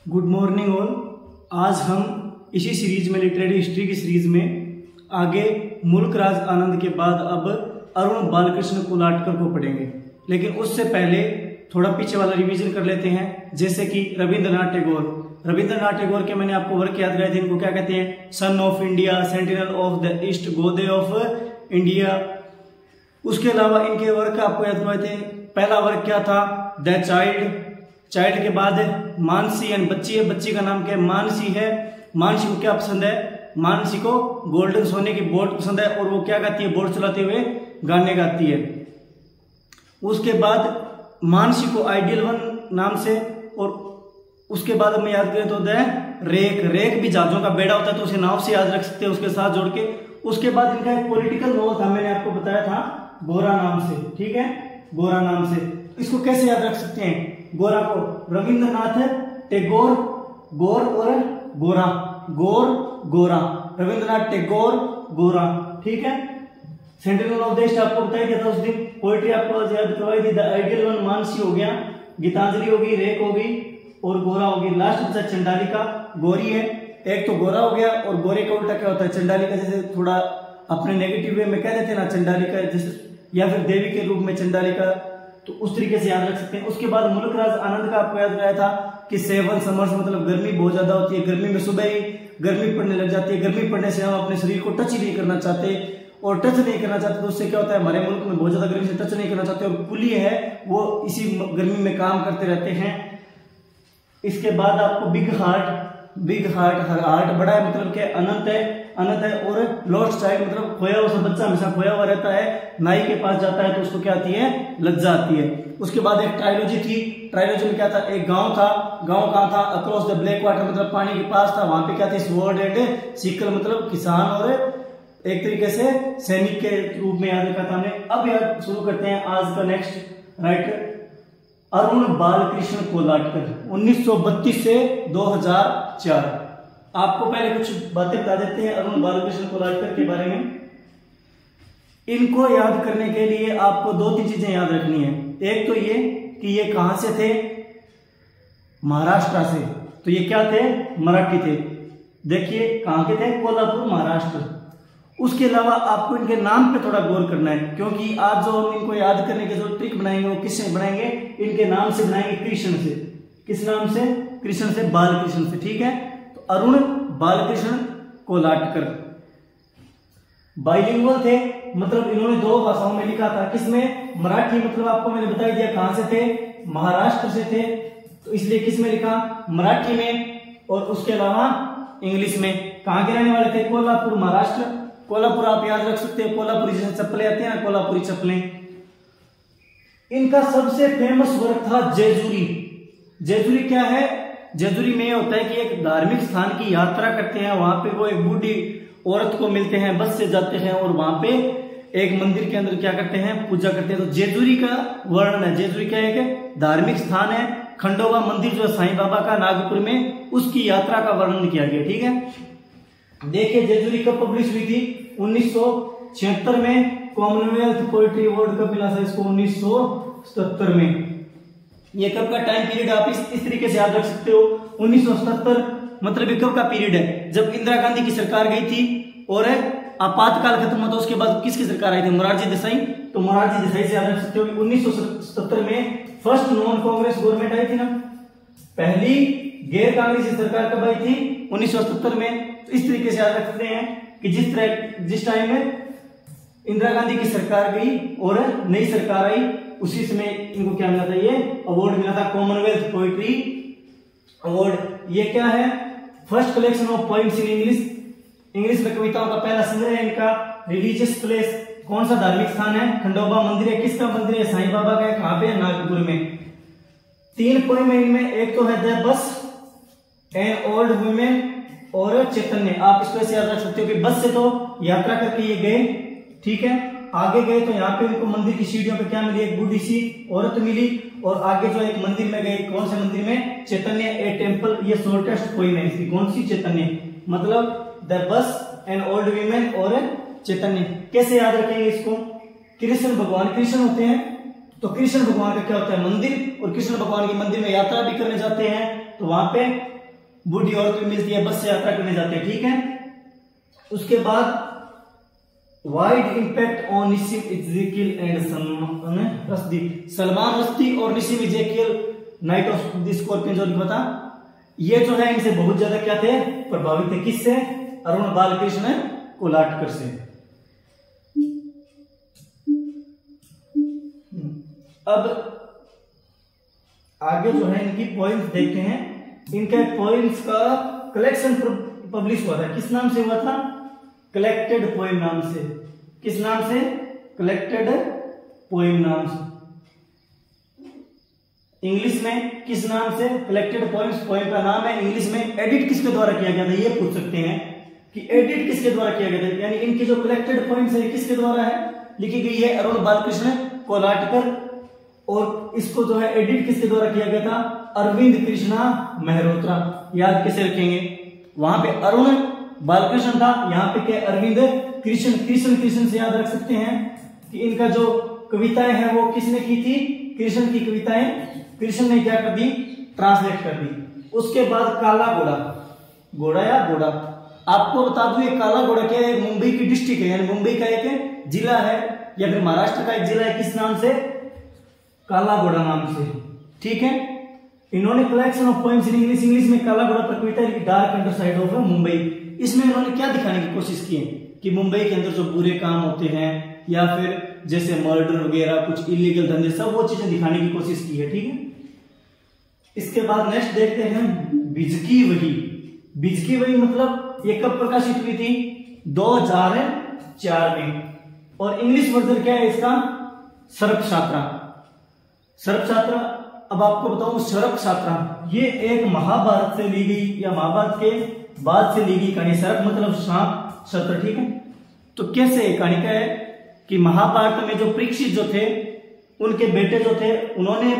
Good morning all. आज हम इसी सीरीज में लिटरेरी हिस्ट्री की सीरीज में आगे मुल्क राज आनंद के बाद अब अरुण बालकृष्ण कोलाटकर को पढ़ेंगे, लेकिन उससे पहले थोड़ा पीछे वाला रिवीजन कर लेते हैं। जैसे कि रविंद्रनाथ टैगोर के मैंने आपको वर्क याद कराए थे। इनको क्या कहते हैं? Son of India, sentinel of the East, गोदे ऑफ इंडिया। उसके अलावा इनके वर्क आपको याद करवाए थे। पहला वर्क क्या था? द चाइल्ड के बाद मानसी एंड बच्ची है। बच्ची का नाम क्या है? मानसी है। मानसी को क्या पसंद है? मानसी को गोल्डन सोने की बोट पसंद है और वो क्या गाती है? बोट चलाते हुए गाने गाती है। उसके बाद मानसी को आइडियल वन नाम से, और उसके बाद हमें याद करें तो रेक भी जहाजों का बेड़ा होता है, तो उसे नाव से याद रख सकते हैं उसके साथ जोड़ के। उसके बाद इनका एक पॉलिटिकल नॉवल था, मैंने आपको बताया था, गोरा नाम से। ठीक है, गोरा नाम से। इसको कैसे याद रख सकते हैं? गोरा को रविंद्रनाथ टैगोर, गोर और गोरा, रविंद्रनाथ टैगोर गोरा। ठीक है। सेंटिनल ऑफ द ईस्ट आपको बताया गया था उस दिन। पोएट्री आपको याद करवाई थी। द आइडियल वन मानसी हो गया, गीतांजलि होगी, रेक होगी और गोरा होगी। लास्ट बचा चंडालिका, गोरी है। एक तो गोरा हो गया, और गोरे का उल्टा क्या होता है? चंडालिका। जैसे थोड़ा अपने नेगेटिव वे में कह देते हैं ना चंडालिका, जैसे या फिर देवी के रूप में चंडालिका, तो उस तरीके से याद रख सकते हैं। उसके बाद मुल्क राज आनंद का आपको याद कराया था कि 7 समर्स, मतलब गर्मी बहुत ज्यादा होती है। गर्मी में सुबह ही गर्मी पड़ने लग जाती है। गर्मी पड़ने से हम अपने शरीर को टच ही नहीं करना चाहते, और टच नहीं करना चाहते तो उससे क्या होता है? हमारे मुल्क में बहुत ज्यादा गर्मी से टच नहीं करना चाहते, और कुली है वो इसी गर्मी में काम करते रहते हैं। इसके बाद आपको बिग हार्ट बड़ा है, मतलब क्या? अनंत है। और लॉस्ट चाइल्ड, मतलब खोया हुआ बच्चा हमेशा खोया हुआ रहता है। नाई के पास जाता है तो उसको क्या आती है? लज्जा आती है। उसके बाद एक ट्रायोलॉजी थी। ट्रायोलॉजी में क्या था? एक गांव था। गांव कहाँ था? अक्रॉस द ब्लैक वाटर, मतलब पानी के पास था। वहां पे क्या थी? स्वॉर्ड एंड सिकल, मतलब किसान और एक तरीके से सैनिक के रूप में याद रखा था हमने। अब याद शुरू करते हैं आज का नेक्स्ट राइटर, अरुण बालकृष्ण कोलाटकर, 1932 से 2004। आपको पहले कुछ बातें बता देते हैं अरुण बालकृष्ण कोलाटकर के बारे में। इनको याद करने के लिए आपको 2-3 चीजें याद रखनी है। एक तो ये कि ये कहां से थे? महाराष्ट्र से। तो ये क्या थे? मराठी थे। देखिए कहां के थे? कोल्हापुर, महाराष्ट्र। उसके अलावा आपको इनके नाम पे थोड़ा गौर करना है, क्योंकि आज जो हम इनको याद करने के जो ट्रिक बनाएंगे वो किससे बनाएंगे? इनके नाम से बनाएंगे, कृष्ण से। किस नाम से? कृष्ण से, बालकृष्ण से। ठीक है। तो अरुण बालकृष्ण कोलाटकर बाइलिंगुअल थे, मतलब इन्होंने 2 भाषाओं में लिखा था। किसमें? मराठी, मतलब आपको मैंने बता दिया कहां से थे? महाराष्ट्र से थे, तो इसलिए किस में लिखा? मराठी में। और उसके अलावा इंग्लिश में। कहां के रहने वाले थे? कोल्हापुर, महाराष्ट्र। कोल्हापुर आप याद रख सकते हो, कोल्हापुरी जैसे चप्पलें आती हैं ना, कोल्हापुरी चप्पलें। इनका सबसे फेमस वर्क था जेजुरी। जेजुरी क्या है? जेजुरी में होता है कि एक धार्मिक स्थान की यात्रा करते हैं। वहां पे वो एक बूढ़ी औरत को मिलते हैं, बस से जाते हैं, और वहां पे एक मंदिर के अंदर क्या करते हैं? पूजा करते हैं। तो जेजुरी का वर्णन है। जेजुरी क्या है? एक धार्मिक स्थान है। खंडोबा मंदिर जो साईं बाबा का नागपुर में, उसकी यात्रा का वर्णन किया गया। ठीक है। देखिए जेजुरी कब पब्लिश हुई थी? 1976 में। कॉमनवेल्थ पोएट्री अवार्ड कब मिला था इसको? 1977 में। ये कब का टाइम पीरियड आप इस तरीके से याद रख सकते हो? 1977 मतलब ये कब का पीरियड है? जब इंदिरा गांधी की सरकार गई थी और आपातकाल खत्म हुआ, तो उसके बाद किसकी सरकार आई थी? मोरारजी देसाई। तो मोरारजी देसाई से याद रख सकते हो कि 1977 में फर्स्ट नॉन कांग्रेस गवर्नमेंट आई थी ना, पहली गैर कांग्रेसी सरकार कब आई थी? 1977 में। तो इस तरीके से याद रख सकते हैं कि जिस टाइम में इंदिरा गांधी की सरकार गई और नई सरकार आई, उसी समय इनको क्या मिला था? ये अवार्ड मिला था, कॉमनवेल्थ पोएट्री अवार्ड। ये क्या है? First collection of poems in English में कविताओं का पहला संग्रह है इनका। रिलीजियस प्लेस, कौन सा धार्मिक स्थान है? खंडोबा मंदिर है। किसका मंदिर है? साईं बाबा का है। कहां पे? नागपुर में। 3 पोइम है इनमें। एक तो है the bus, an old women और चैतन्य। आप इसको ऐसे याद रख सकते हो कि बस से तो यात्रा करके ये गए। ठीक है। आगे गए तो यहाँ पे उनको मंदिर की सीढ़ियों पे क्या मिली? एक बूढ़ी सी औरत मिली। और आगे जो एक मंदिर में गए, कौन से मंदिर में? चैतन्य ए टेम्पल। ये शॉर्टेस्ट पोइम है इसकी। कौन सी? चैतन्य। मतलब the bus, an old women और चैतन्य। कैसे याद रखेंगे इसको? कृष्ण भगवान कृष्ण होते हैं, तो कृष्ण भगवान का क्या होता है मंदिर, और कृष्ण भगवान के मंदिर में यात्रा भी करने जाते हैं, तो वहां पे बूढ़ी औरत भी मिलती है, बस से यात्रा करने जाते हैं, ठीक है। उसके बाद वाइड इम्पैक्ट ऑन निसिम इज़ेकियल एंड सलमान रश्दी और Nissim Ezekiel Night of the Scorpion जो बता, ये जो है इनसे बहुत ज्यादा क्या थे, प्रभावित थे, किससे, अरुण बालकृष्ण कोलाटकर से। अब आगे जो है इनकी पॉइंट्स देखते हैं। इनके पॉइंट्स का कलेक्शन पब्लिश हुआ था, किस नाम से हुआ था, कलेक्टेड पोएम नाम से। किस नाम से, कलेक्टेड पोएम नाम से। इंग्लिश में किस नाम से, कलेक्टेड पोएम्स, पोएम का नाम है। इंग्लिश में एडिट किसके द्वारा किया गया था, ये पूछ सकते हैं कि एडिट किसके द्वारा किया गया था, यानी इनकी जो कलेक्टेड पोएम्स है किसके द्वारा है, लिखी गई है अरुण बालकृष्ण कोलाटकर, और इसको जो है एडिट किसके द्वारा किया गया था, अरविंद कृष्णा मेहरोत्रा। याद कैसे रखेंगे, वहां पे अरुण बालकृष्ण था, यहाँ पे क्या अरविंद कृष्ण, कृष्ण से याद रख सकते हैं कि इनका जो कविताएं हैं वो किसने की थी, कृष्ण की कविताएं कृष्ण ने क्या कर दी, ट्रांसलेट कर दी। उसके बाद काला घोड़ा, घोड़ा या घोड़ा, आपको बता दूं ये काला घोड़ा क्या है, मुंबई की डिस्ट्रिक्ट है, यानी मुंबई का एक जिला है, या फिर महाराष्ट्र का एक जिला है, किस नाम से, काला घोड़ा नाम से, ठीक है। इन्होंने collection of poems in English, English में काला घोड़ा पर कविता लिखी, dark under side of Mumbai. इसमें इन्होंने क्या दिखाने की कोशिश की है कि मुंबई के अंदर जो बुरे काम होते हैं, या फिर जैसे मर्डर वगैरह, कुछ इलीगल धंधे, सब वो चीजें दिखाने की कोशिश की है, ठीक है। इसके बाद नेक्स्ट देखते हैं बिजकी वही। बिजकी वही मतलब ये कब प्रकाशित हुई थी, 2004 में, और इंग्लिश वर्जन क्या है इसका, सर्पशात्रा। सर्पशात्रा, अब आपको बताऊं सर्पशात्रा ये एक महाभारत से ली गई, या महाभारत के बाद से ली गई कहानी। सर्प मतलब सांप, शत्र, ठीक है। तो कैसे कहानी का है कि महाभारत में जो परीक्षित जो थे, उनके बेटे जो थे, उन्होंने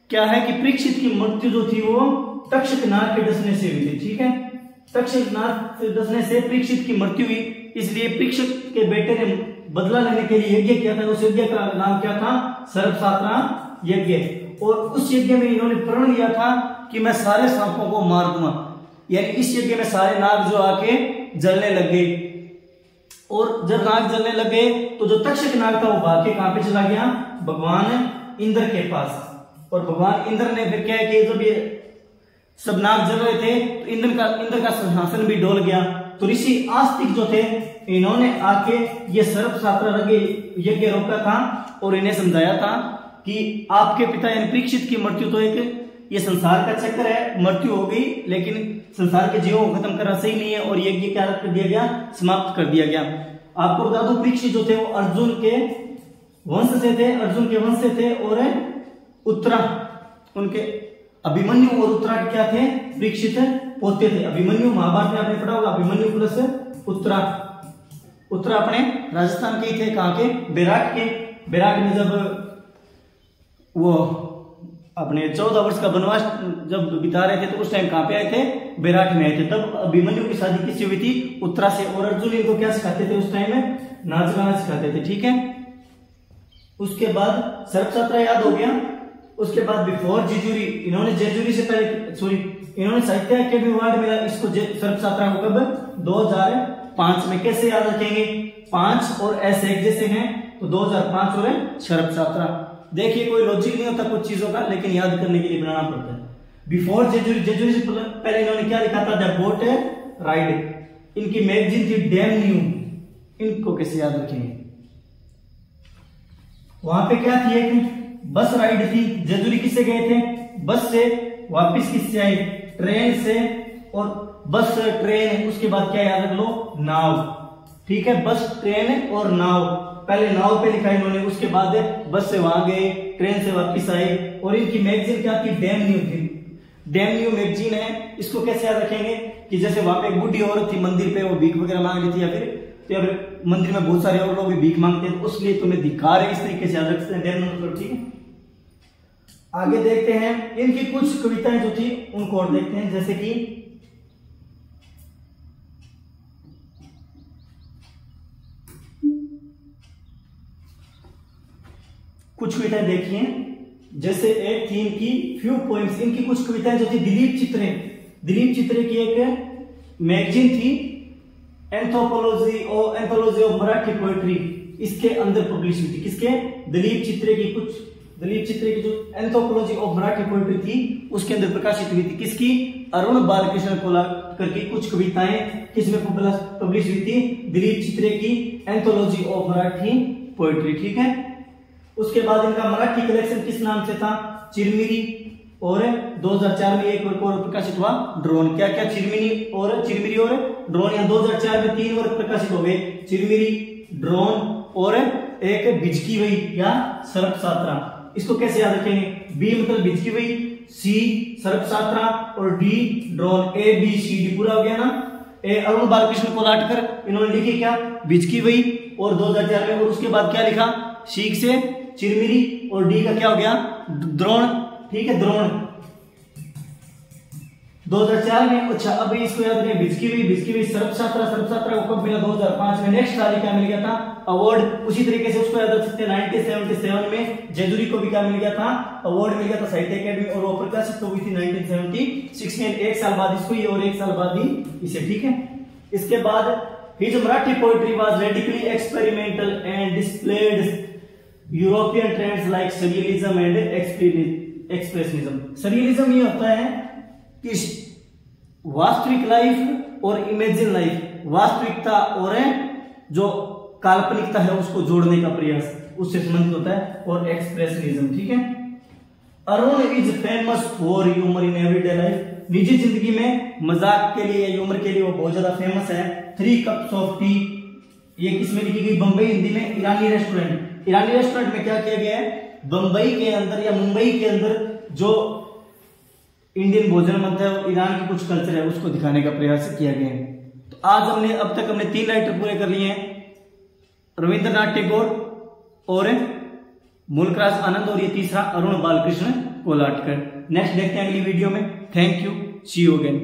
क्या है कि परीक्षित की मृत्यु जो थी वो तक्षक नाग के डसने से हुई थी, ठीक है। तक्षक नाग के डसने से परीक्षित की मृत्यु हुई, इसलिए परीक्षित के बेटे ने बदला लेने के लिए यज्ञ किया था। उस यज्ञ का नाम क्या था, सर्पशात्रा यज्ञ। और उस यज्ञ में इन्होंने प्रण लिया था कि मैं सारे सांपों को मार दूंगा, यानी इस यज्ञ में सारे नाग जो आके जलने लग गए, और जब नाग जलने लगे तो जो तक्षक नाग था वो भाग के कहां पे चला गया, भगवान इंद्र के पास। और भगवान इंद्र ने फिर क्या किया, जब ये सब नाग जल रहे थे तो इंद्र का सिंहासन भी डोल गया। तो ऋषि आस्तिक जो थे, इन्होंने आके ये सर्पशात्रा यज्ञ रोका था, और इन्हें समझाया था कि आपके पिता यानी परीक्षित की मृत्यु तो एक ये संसार का चक्कर है, मृत्यु हो गई, लेकिन संसार के जीवों को खत्म करना सही नहीं है, और यज्ञ क्या कर दिया गया, समाप्त कर दिया गया। आपको बता दूं परीक्षित जो थे वो अर्जुन के वंश से थे, अर्जुन के वंश से थे, और उत्तरा उनके अभिमन्यु और उत्तरा क्या थे, परीक्षित पोते थे। अभिमन्यु महाभारत में आपने पढ़ा होगा, अभिमन्यु प्लस उत्तरा। उत्तरा अपने राजस्थान के ही थे, कहां के, बेराट के। बेराट में जब वो अपने 14 वर्ष का वनवास जब बिता रहे थे तो उस टाइम कहां पे आए थे, बेराट में आए थे। तब अभिमन्यु की शादी किससे हुई थी, उत्तरा से। और अर्जुन इनको क्या सिखाते थे उस टाइम में, नाच गाना सिखाते थे, ठीक है। उसके बाद सर्पशात्रा याद हो गया। उसके बाद बिफोर जेजुरी, इन्होंने जेजुरी से पहले, सॉरी, इन्होंने साहित्य अकेडमी अवार्ड मिला इसको, सर्पशात्रा को कब, 2005 में। कैसे याद रखेंगे, 5 और ऐसे एक जैसे हैं, तो 2005 और सर्पशात्रा। देखिए कोई लॉजिक नहीं होता कुछ चीजों का, लेकिन याद करने के लिए बनाना पड़ता है। बिफोर जेजुरी, जेजुरी से पहले इन्होंने क्या लिखा था, द बोट राइड। इनकी मैगजीन थी डैम न्यू, इनको कैसे याद रखेंगे। वहां पे क्या थी, एक बस राइड थी। जेजुरी किससे गए थे, बस से। वापिस किससे आए, ट्रेन से। और बस ट्रेन, उसके बाद क्या याद रख लो, नाव, ठीक है। बस ट्रेन और नाव, पहले नाव पे लिखा इन्होंने, उसके बाद बस से वहां गए, ट्रेन से वापस आए। और इनकी मैगजीन क्या थी, डैम न्यू थी। डैम न्यू मैगजीन है, इसको कैसे याद रखेंगे कि जैसे वहां पे एक बुढ़ी औरत थी मंदिर पे, वो भीख वगैरह मांग रही थी, या फिर मंदिर में बहुत सारे और लोग भी भीख मांगते हैं, तो उसलिए तुम्हें दिखा रहे, इस तरीके से याद रखते हैं डैम न्यू, ठीक है। आगे देखते हैं इनकी कुछ कविताएं जो थी उनको और देखते हैं, जैसे कि कुछ कविताएं देखी हैं, जैसे एक थी इनकी फ्यू पोएम्स, इनकी कुछ कविताएं जो थी दिलीप चित्रे की एक मैगजीन थी एंथोलॉजी ऑफ मराठी पोएट्री, इसके अंदर पब्लिश हुई थी। किसके? दलीप चित्रे की जो एंथोलॉजी ऑफ मराठी पोएट्री थी उसके अंदर प्रकाशित हुई थी। किसकी? अरुण बालकृष्ण कोलाटकर की कुछ कविताएं किसमें पब्लिश हुई थी? दिलीप चित्रे की एंथोलॉजी ऑफ मराठी पोएट्री। ठीक है। उसके बाद इनका मराठी कलेक्शन किस नाम से था? चिरमिरी, और 2004 में एक वर्क और प्रकाशित हुआ ड्रोन। क्या क्या? चिरमिरी और ड्रोन। यहाँ 2004 में 3 वर्क प्रकाशित हो गए, चिरमिरी, ड्रोन और एक बिजकी वही या सर्प सात्रा। इसको कैसे याद रखेंगे? बी मतलब बिजकी वही, सी सर्प सात्रा और D drone. A B C D पूरा हो गया ना। ए अरुण बालकृष्ण कोलाटकर इन्होंने लिखी क्या? बिजकी वही और 2004 में, और उसके बाद क्या लिखा? सी से चिरमिरी और डी का क्या हो गया? द्रोण। ठीक है, द्रोण 2004 में। अच्छा, अब इसको याद रखें, बिजकी हुई सर्प सात्रा को कब मिला? 2005 में। नेक्स्ट साल क्या मिल गया था? अवार्ड। उसी तरीके से उसको याद रख सकते हैं 1977 में जेजुरी को भी क्या मिल गया था? अवार्ड मिल गया था साहित्य अकेडमी, और वो प्रकाशित हुई थी 1976 में। एक साल बाद इसको ही और एक साल बाद ही इसे। ठीक है। इसके बाद his Marathi poetry was radically experimental and displayed European trends like surrealism and expressionism. Surrealism ये होता है कि वास्तविक लाइफ और इमेजिन लाइफ, वास्तविकता और जो काल्पनिकता है उसको जोड़ने का प्रयास, उससे संबंधित होता है। और एक्सप्रेशनिज्म। ठीक है। Arun is famous for humour in everyday life. निजी जिंदगी में मजाक के लिए, ह्यूमर के लिए वो बहुत ज्यादा फेमस है। 3 कप्स ऑफ टी, ये किसमें लिखी गई? बंबई हिंदी में ईरानी रेस्टोरेंट। ईरानी रेस्टोरेंट में क्या किया गया है? बंबई के अंदर या मुंबई के अंदर जो इंडियन भोजन बनता है, ईरान की कुछ कल्चर है, उसको दिखाने का प्रयास किया गया है। तो आज अब तक हमने 3 राइटर पूरे कर लिए हैं, रविंद्रनाथ टैगोर और मुल्कराज आनंद, और ये तीसरा अरुण बालकृष्ण कोलाटकर। नेक्स्ट देखते हैं अगली वीडियो में। Thank you, see you again.